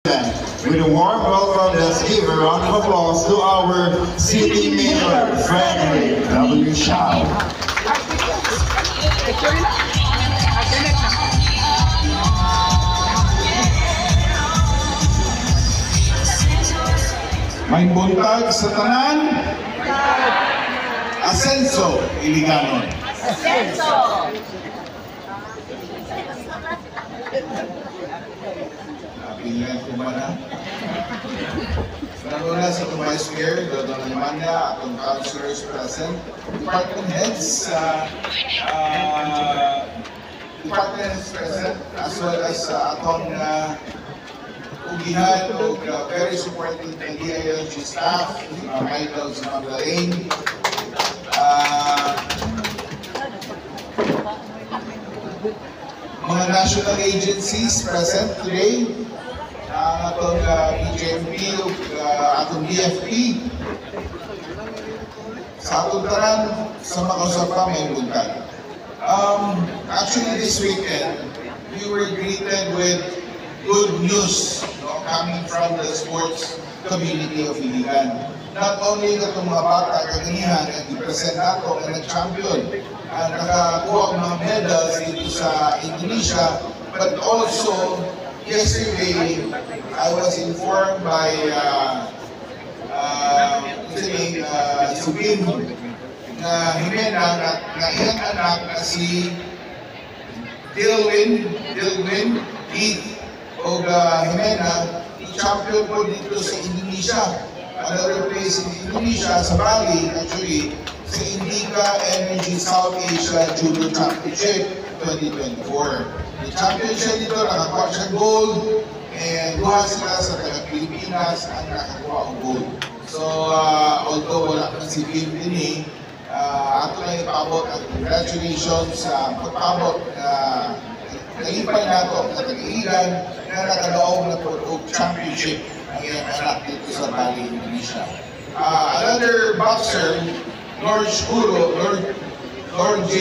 With a warm welcome, let's give a round of applause to our City Mayor, Frederick W. Shaw. May buntag sa tanan. Asenso, Iliganon. Asenso! Pilihan ko ba na? Una sa itong Vice Mayor, Dodon Alemania, atong councilors present, department heads, present, as well as atong ugihan o very supporting ng DILG staff, mga Michael sa Magdalene, mga national agencies present today, atong BJMP, atong BFP, sa atong tanan, sa mga usapa may buntag. Actually, this weekend, we were greeted with good news coming from the sports community of Iligan. Not only na itong mga bata kaganihan at i-present nato na nag-champion at nakakuha ng mga medals dito sa Indonesia, but also yesterday I was informed by Subin na Jimena na iyang anak na si Dilwin Heath o Jimena, champion po dito sa Indonesia. Another place in Indonesia, sa Bali, actually, sa Indica Energy South Asia Judo Championship 2024. The champion siya dito, nakakuha siya gold, and duha sila sa taga-Pilipinas ang nakakuha ang gold. So, although wala pa si Kim din ato na ipabot at congratulations sa pagpabot na nalipay nato sa Taga-Iligan na nakalaog na po championship ang iyang anak dito sa Bali, Indonesia. Another boxer, Lord J.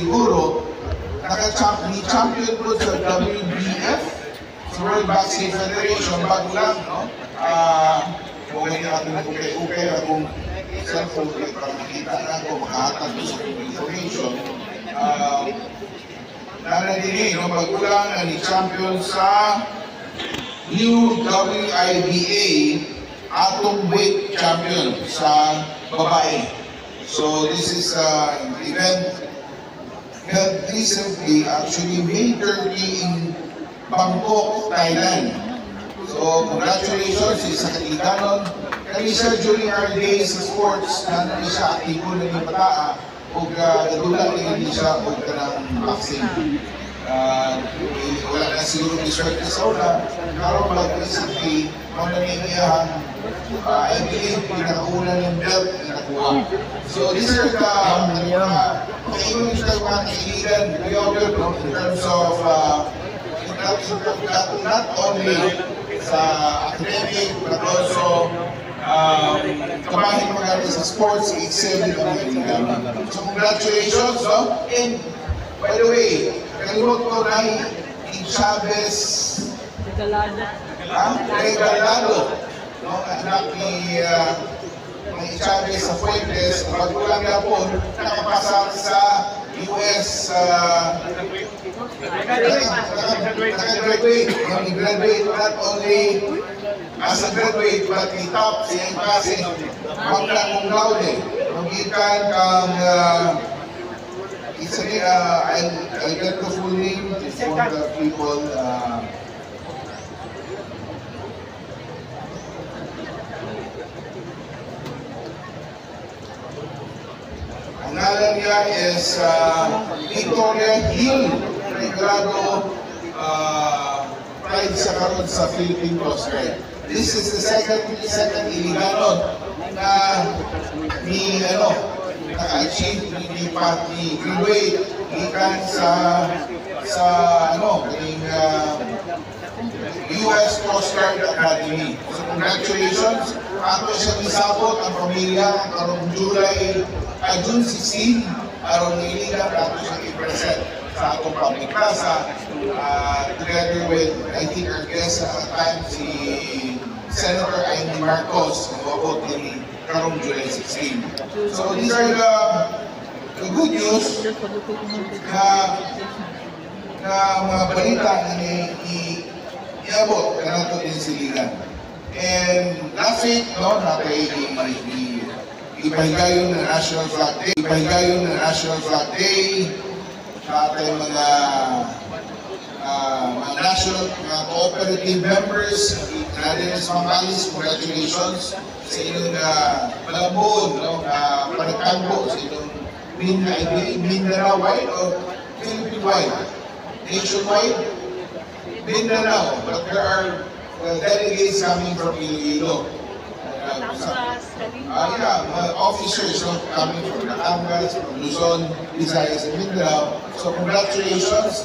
Huro, naka-champion po sa WBF, sa World Boxing Federation, bago lang, no? Kung hindi natin ukay-ukay akong cellphone para makita na ako, makahatag sa information. Nanadini, no, bagulang na ni-champion sa new WIBA atom weight champion sa babae. So this is an event held recently, actually May 30 in Bangkok, Thailand. So congratulations sa Iliganon. Kanisa during our days sa sports, na siya aktibo na yung bataa o gadulang na siya o ng boxing. Wala na siguro resort sa una, pero mag-recently, mananingiyang I believe pinakauna ng belt na nakuha. So these are the kaibang mga Iligan in terms of not only sa academic but also kamahin mga sa sports, excel din ang Iligan. So congratulations, no? And by the way, kalimot ko na yung Chavez Regalado, no? Anak ni Chavez sa Fuentes, magkulang na po, nakapasal sa US, graduate not only as a graduate, but he top siya yung klase, magna kong laude. Magikan kang I'll get the full name for the people. Ang ngalan niya is Victoria Hill Regalado, pride sa karon sa Philippine Coast Guard. This is the second Iliganon na naka-achieve ni graduate ikan sa US Coast Guard Academy. So congratulations. Ato siya misabot ang pamilya karong June 16, aron Iligan ato siya i-present sa atong public plaza together with, I think, our guest at the time, si Senator Amy Marcos, ang mabot ni karong July 16. So these are the good news na mga balita na iabot ka na ito din siligan. And last week, no, ipahigayon na National Flag Day. Ipahigayon na National Flag Day sa ating mga national cooperative members, Canadians Mangalis, congratulations sa inyong malambon, no, panagtanggo sa inyong Mindanao-wide o Philippine-wide, nationwide, Mindanao, but there are delegates coming from Iloilo. Officers coming from Batangas, from Luzon, Visayas, and Mindanao. So congratulations.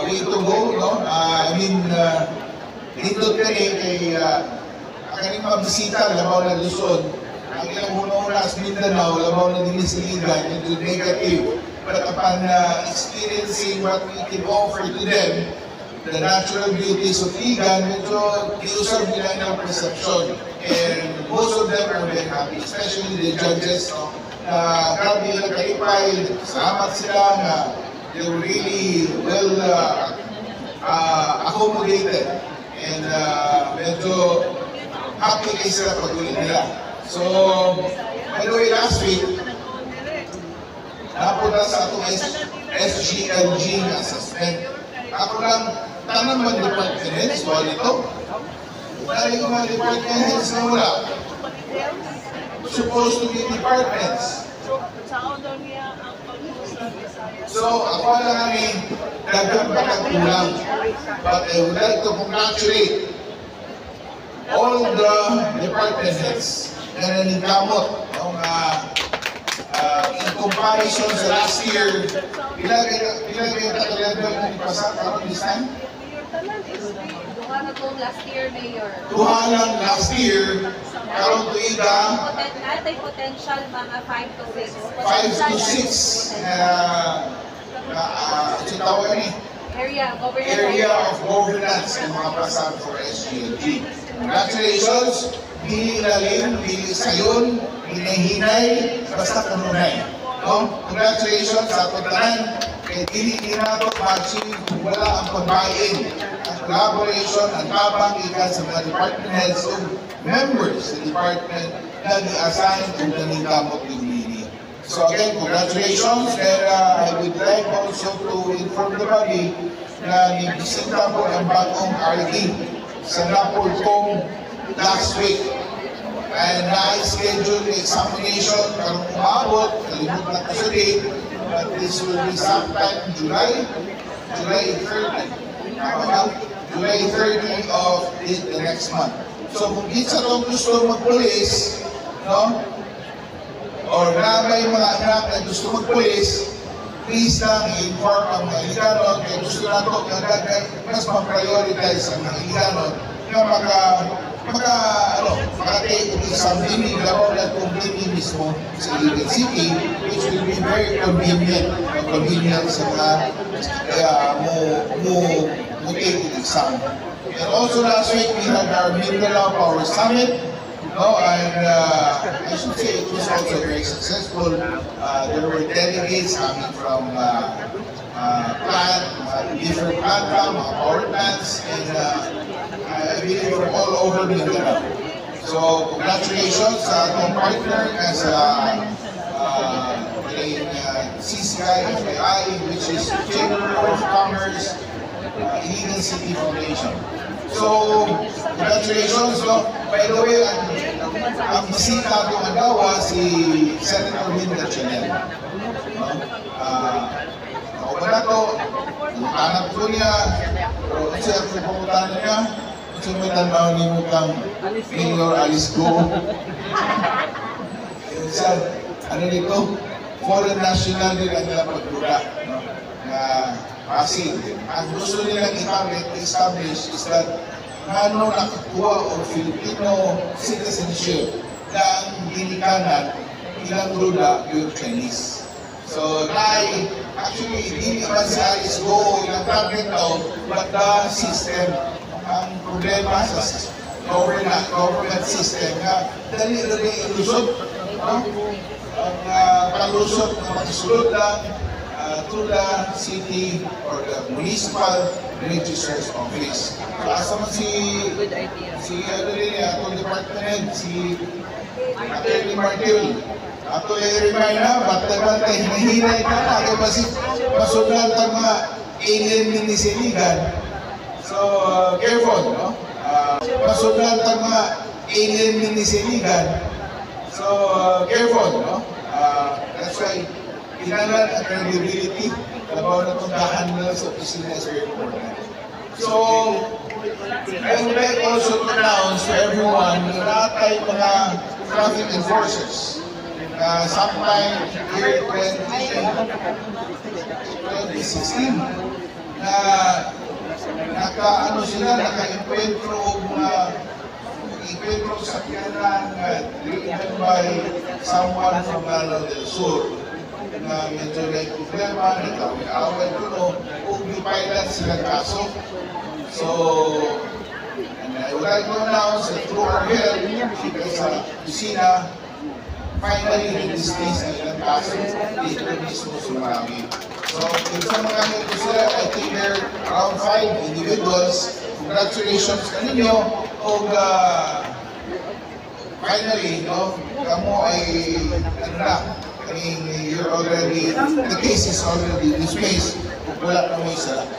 Way to go, no? Dito kay kaning mabisita, labaw na Luzon. Ang ilang una-una sa Mindanao, labaw na din siligan, into negative. But upon experiencing what we can offer to them, the natural beauties of Ligan, medyo iusap nila ng perception. And most of them are very happy, especially the judges. Grabe nila kalipay, salamat sila na they were really well accommodated. And medyo happy kayo sila pag-ulit nila. So, by the way, last week, napunta sa itong SGLG na assessment. Ako lang, tanang mga department heads, so ito. Dahil yung mga department heads na wala, supposed to be departments. So, ako lang kami, dagang kulang. But I would like to congratulate all the department heads na nanikamot in comparison sa last year. Ilan kayo katulad ng ipasa karon this time? Duha last year, Mayor. Duha lang last year, karon tuiga. Natay potential mga 5 to 6. 5 to 6 sitaw ni area of governance ng mga pasar for SGLG. Congratulations! Pili ilalim, pili sayon, hinay-hinay, basta kanunay. No? Congratulations sa pagtanan. Kaya hindi nato ma-achieve kung wala ang pagbain, ang collaboration, ang tabang ikan sa mga department heads o members sa department na ni-assign kung nanikamot yung meeting. So again, congratulations. And I would like also to inform the body na nibisita po ang bagong RD sa Napolcom last week. And na-schedule the examination karong umabot, kalimutan ko sa date, but this will be sometime in July 30. July 30 of the next month. So kung isa itong gusto magpulis, no? Or na may mga anak na gusto magpulis, please lang i-inform ang mga Ilocano kaya gusto na ito mas ma-prioritize ang mga Ilocano na maka-take exam din laro na kung din mismo sa Iligan City, which will be very convenient sa mga mo take exam. And also last week we had our Mindanao Power Summit. And I should say it was also very successful. There were delegates coming from different plant, power plants, and I believe from all over Mindanao. So congratulations sa atong partner as CCI FAI, which is Chamber of Commerce Iligan City Foundation. So congratulations. By the way, ang bisita itong agawa si Senator Linda Chanel. Ako ba na ito? Anak ko niya, pero siya ang pumuntahan niya. Gusto mo itanbaw ni mo kang Mayor Alice Go. Ano dito? Foreign national din ang nila pagdura. Kasi ang gusto nilang establish is that ano nakakuha o Filipino citizenship na ang ginikanan ilang duda yung Chinese. So, Actually, hindi naman si Alice Go yung target daw, but the system. Ang problema sa government system na dali-dali ilusot. No? Ang palusot ng makasulot lang to the city or the municipal registrar's office. So, asa man ano rin atong department head, si Atty. Martil. Ato i-remind na, bantay-bantay, hinahinay ka na, kaya masunan ang mga alien minisiligan. So, careful, no? Masunan ang mga alien minisiligan. So, careful, no? That's why, kailangan ang credibility about na tundahan nila sa opisina is very important. So, I would like also to announce to everyone na lahat tayo mga traffic enforcers. Sometime year 2016 na naka-impentro sa kiyanan driven by someone from Lanao del Sur na medyo may problema, nagkawin-away ko, kung gipailan silang kaso. So, and I would like to announce that through our help, sa kusina, finally, this case ay ilang kaso dito mismo sa Marami. So, yung sa mga nito sila, I think there are around 5 individuals. Congratulations kaninyo. O finally, no, kamo ay, ano na, you're already, the case is already dismissed. Wala na mo isa.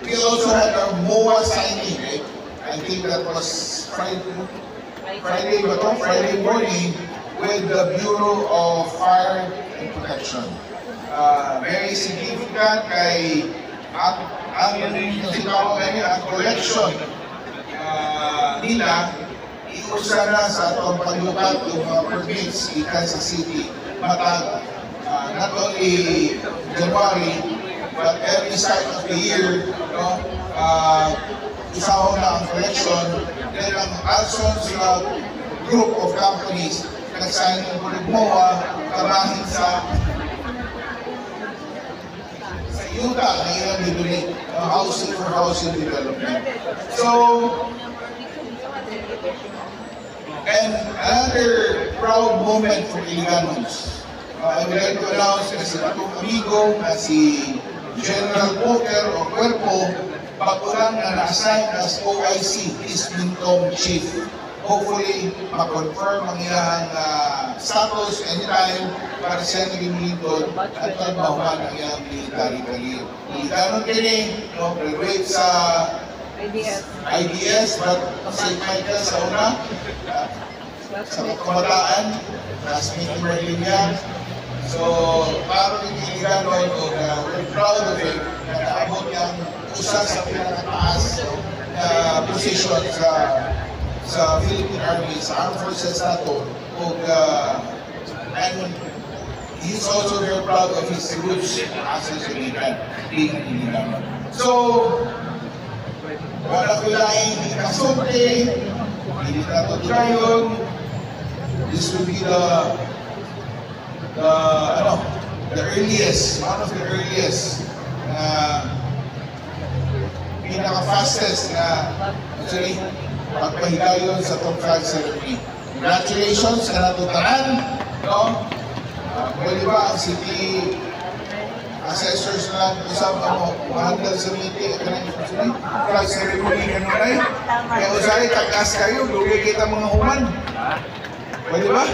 We also had our MOA signing, right? I think that was Friday morning with the Bureau of Fire and Protection. Very significant kay ang collection nila iusa na sa atong paglukat ng mga permits ikan sa city. Matag, not only January, but every start of the year, no? Isaw na ang collection. Then ang Alson's group of companies nag-sign ng MOA kamahin sa Utah na ilang bibili housing for housing development. So, and another proud moment for Iliganos. I would like to announce na si atong amigo na si General Poker o Cuerpo bagulang na na-assign as OIC, East Mintom Chief. Hopefully, ma-confirm ang iyang status anytime para siya naging lingkod at pagbawa ng iyang military career. Ganon kini, no, graduate sa IDS, but St. Michael sa una, sa kamataan, classmate ni Merlin yan. So, parang hindi ganon, we're proud of it, na naabot niyang usa sa pinakataas na position sa Philippine Army, sa Armed Forces nato. And he's also very proud of his roots as a civilian, being an Iligan. So, wala ko laing kasunti, hindi nato tunayon. This will be the earliest, one of the earliest pinaka-fastest na actually pagpahigayon sa itong flag ceremony. Congratulations sa natutanan, no? Pwede ba ang city assessors na lang usap mo handle sa meeting flag ceremony ganun ay? Kaya usay, tagas kayo, lugi kita mga human. Pwede ba?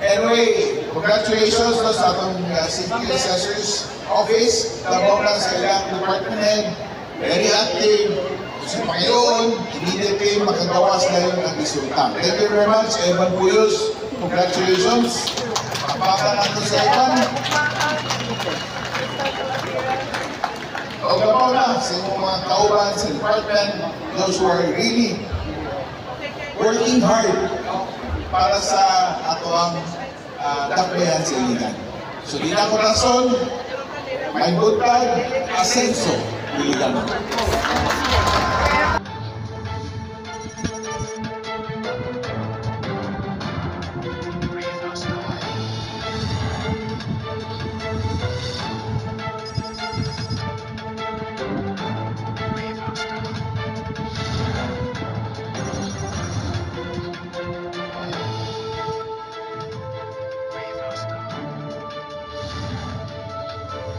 Anyway, congratulations no, sa atong city assessors office, labaw lang sa ilang department head, very active. Sa Panginoon, immediately makagawas na yun ang resulta. Thank you very much, Evan Puyos. Congratulations. Papakan nato sa Evan. O gabaw na sa inyong mga kauban sa department, those who are really working hard para sa ato ang dakbayan sa Iligan. So, di na ko rason, may buntag, asenso, Iligan.